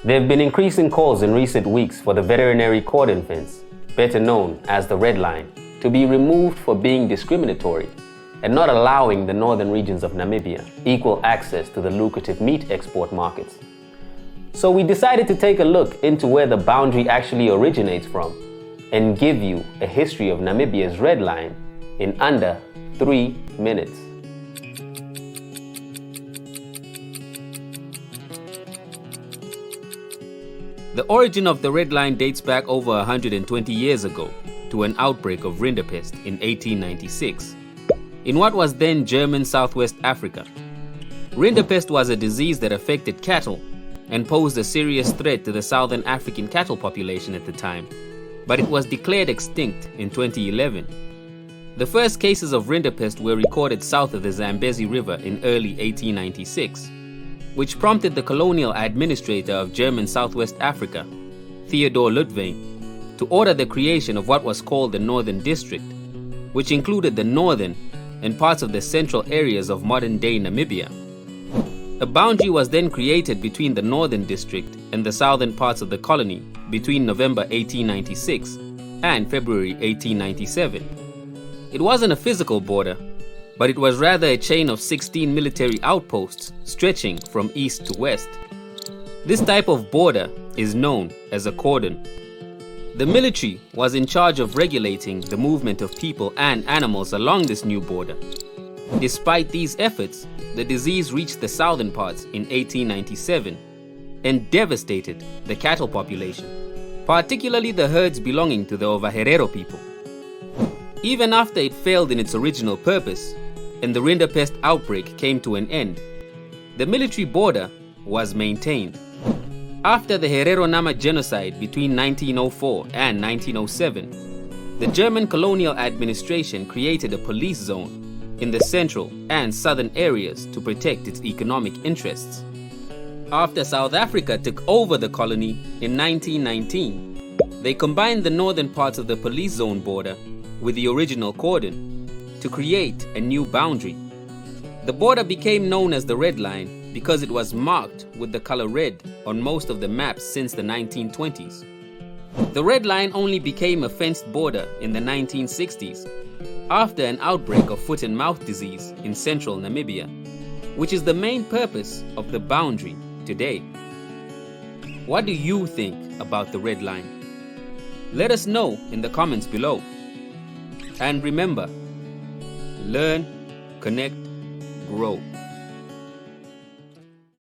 There have been increasing calls in recent weeks for the veterinary cordon fence, better known as the red line, to be removed for being discriminatory and not allowing the northern regions of Namibia equal access to the lucrative meat export markets. So we decided to take a look into where the boundary actually originates from and give you a history of Namibia's red line in under 3 minutes. The origin of the red line dates back over 120 years ago to an outbreak of rinderpest in 1896 in what was then German Southwest Africa. Rinderpest was a disease that affected cattle and posed a serious threat to the southern African cattle population at the time, but it was declared extinct in 2011. The first cases of rinderpest were recorded south of the Zambezi River in early 1896, which prompted the colonial administrator of German Southwest Africa, Theodor Ludwig, to order the creation of what was called the Northern District, which included the northern and parts of the central areas of modern-day Namibia. A boundary was then created between the Northern District and the southern parts of the colony between November 1896 and February 1897. It wasn't a physical border, but it was rather a chain of 16 military outposts stretching from east to west. This type of border is known as a cordon. The military was in charge of regulating the movement of people and animals along this new border. Despite these efforts, the disease reached the southern parts in 1897 and devastated the cattle population, particularly the herds belonging to the Ovaherero people. Even after it failed in its original purpose and the rinderpest outbreak came to an end, the military border was maintained. After the Herero Nama genocide between 1904 and 1907, the German colonial administration created a police zone in the central and southern areas to protect its economic interests. After South Africa took over the colony in 1919, they combined the northern parts of the police zone border with the original cordon to create a new boundary. The border became known as the Red Line because it was marked with the color red on most of the maps since the 1920s. The Red Line only became a fenced border in the 1960s after an outbreak of foot and mouth disease in central Namibia, which is the main purpose of the boundary today. What do you think about the Red Line? Let us know in the comments below. And remember, learn, connect, grow.